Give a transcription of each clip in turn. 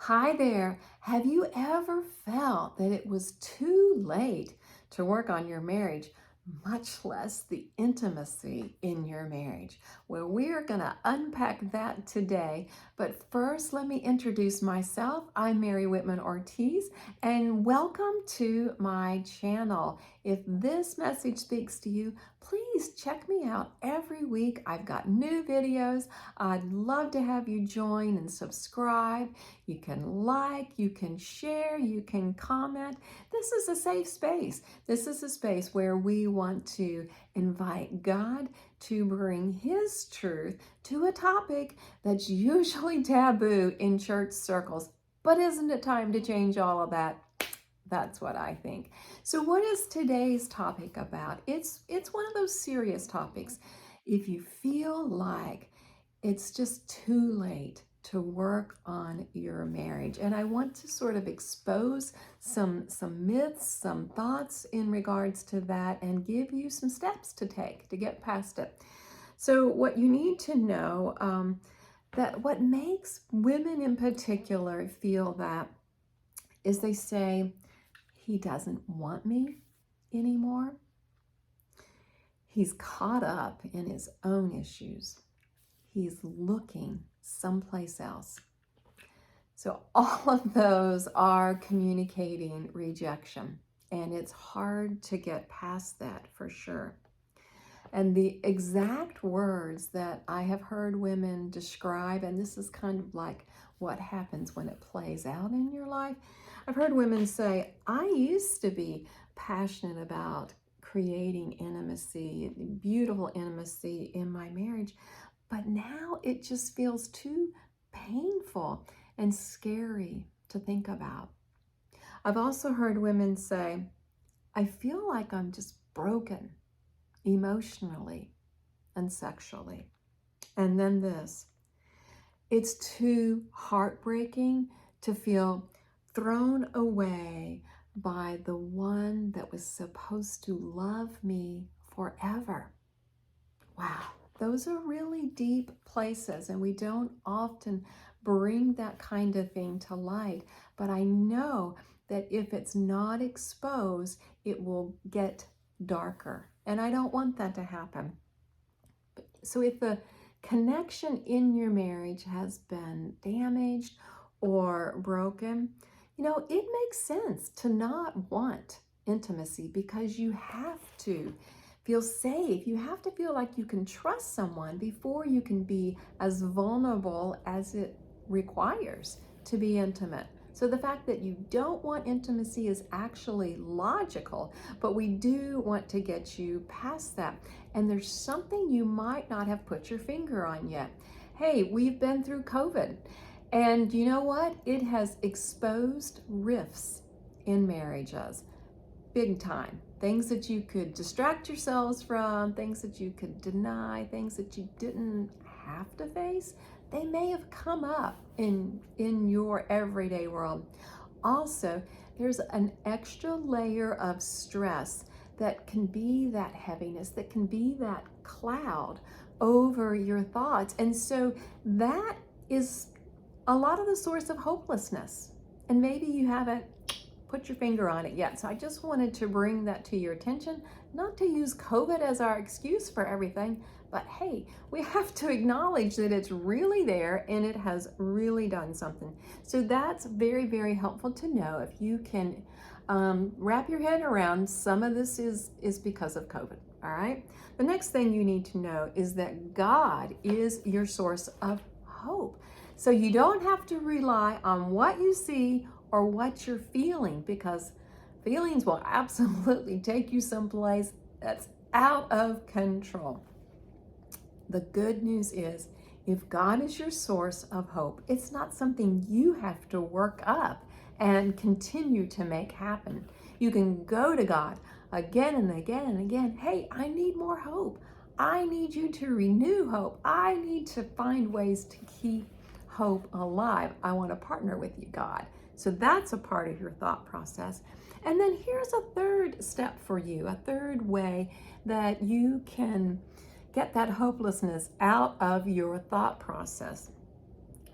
Hi there. Have you ever felt that it was too late to work on your marriage, much less the intimacy in your marriage? Well, we are going to unpack that today. But first, let me introduce myself. I'm Mary Whitman Ortiz, and welcome to my channel. If this message speaks to you, please check me out every week. I've got new videos. I'd love to have you join and subscribe. You can like, you can share, you can comment. This is a safe space. This is a space where we want to invite God to bring His truth to a topic that's usually taboo in church circles. But isn't it time to change all of that? That's what I think. So what is today's topic about? It's one of those serious topics. If you feel like it's just too late to work on your marriage. And I want to sort of expose some myths, some thoughts in regards to that, and give you some steps to take to get past it. So what you need to know, that what makes women in particular feel that is they say, he doesn't want me anymore. He's caught up in his own issues. He's looking someplace else. So all of those are communicating rejection, and it's hard to get past that for sure. And the exact words that I have heard women describe, and this is kind of like what happens when it plays out in your life. I've heard women say, I used to be passionate about creating intimacy, beautiful intimacy in my marriage, but now it just feels too painful and scary to think about. I've also heard women say, I feel like I'm just broken emotionally and sexually. And then this, it's too heartbreaking to feel thrown away by the one that was supposed to love me forever. Wow, those are really deep places, and we don't often bring that kind of thing to light. But I know that if it's not exposed, it will get darker. And I don't want that to happen. So if the connection in your marriage has been damaged or broken, it makes sense to not want intimacy because you have to feel safe. You have to feel like you can trust someone before you can be as vulnerable as it requires to be intimate. So the fact that you don't want intimacy is actually logical, but we do want to get you past that. And there's something you might not have put your finger on yet. Hey, we've been through COVID, and you know what? It has exposed rifts in marriages, big time. Things that you could distract yourselves from, things that you could deny, things that you didn't have to face, they may have come up in your everyday world. Also, there's an extra layer of stress that can be that heaviness, that can be that cloud over your thoughts. And so that is a lot of the source of hopelessness. And maybe you haven't put your finger on it yet. So I just wanted to bring that to your attention, not to use COVID as our excuse for everything, but hey, we have to acknowledge that it's really there and it has really done something. So that's very, very helpful to know. If you can wrap your head around, some of this is because of COVID, all right? The next thing you need to know is that God is your source of hope. So you don't have to rely on what you see or what you're feeling, because feelings will absolutely take you someplace that's out of control. The good news is, if God is your source of hope, it's not something you have to work up and continue to make happen. You can go to God again and again and again. Hey, I need more hope. I need you to renew hope. I need to find ways to keep hope alive. I want to partner with you, God. So that's a part of your thought process. And then here's a third step for you, a third way that you can get that hopelessness out of your thought process.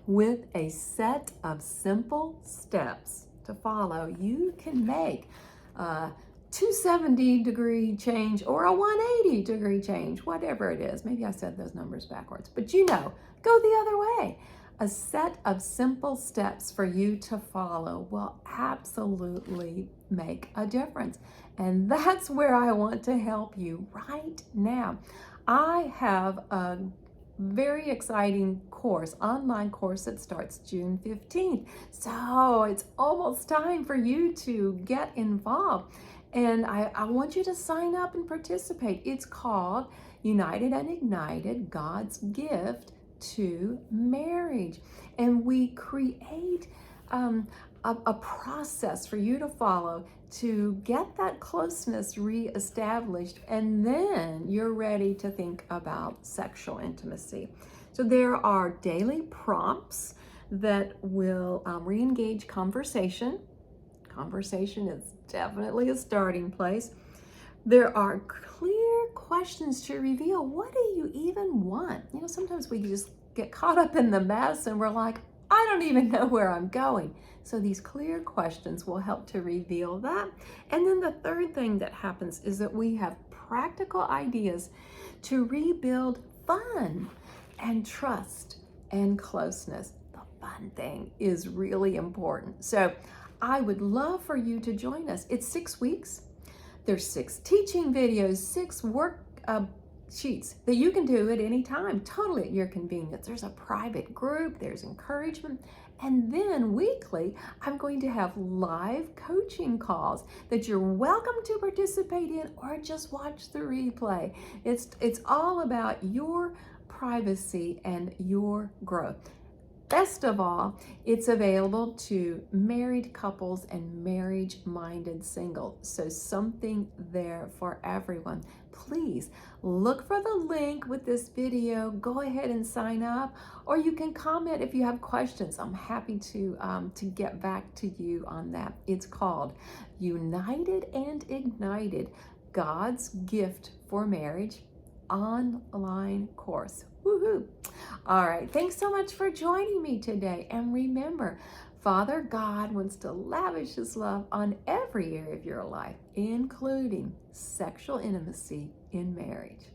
With a set of simple steps to follow, you can make a 270-degree change or a 180-degree change, whatever it is. Maybe I said those numbers backwards, but go the other way. A set of simple steps for you to follow will absolutely make a difference. And that's where I want to help you right now. I have a very exciting online course that starts June 15th. So it's almost time for you to get involved. And I want you to sign up and participate. It's called United and Ignited, God's Gift to Marriage. And we create a process for you to follow to get that closeness reestablished, and then you're ready to think about sexual intimacy. So there are daily prompts that will re-engage conversation. Conversation is definitely a starting place. There are clear questions to reveal, what do you even want? Sometimes we just get caught up in the mess and we're like, I don't even know where I'm going. So these clear questions will help to reveal that. And then the third thing that happens is that we have practical ideas to rebuild fun and trust and closeness. The fun thing is really important. So I would love for you to join us. It's 6 weeks. There's 6 teaching videos, 6 work sheets that you can do at any time, totally at your convenience. There's a private group, there's encouragement, and then weekly, I'm going to have live coaching calls that you're welcome to participate in or just watch the replay. It's all about your privacy and your growth. Best of all, it's available to married couples and marriage-minded singles. So something there for everyone. Please look for the link with this video. Go ahead and sign up, or you can comment if you have questions. I'm happy to get back to you on that. It's called United and Ignited, God's Gift for Marriage online course. Woohoo! All right, thanks so much for joining me today. And remember, Father God wants to lavish His love on every area of your life, including sexual intimacy in marriage.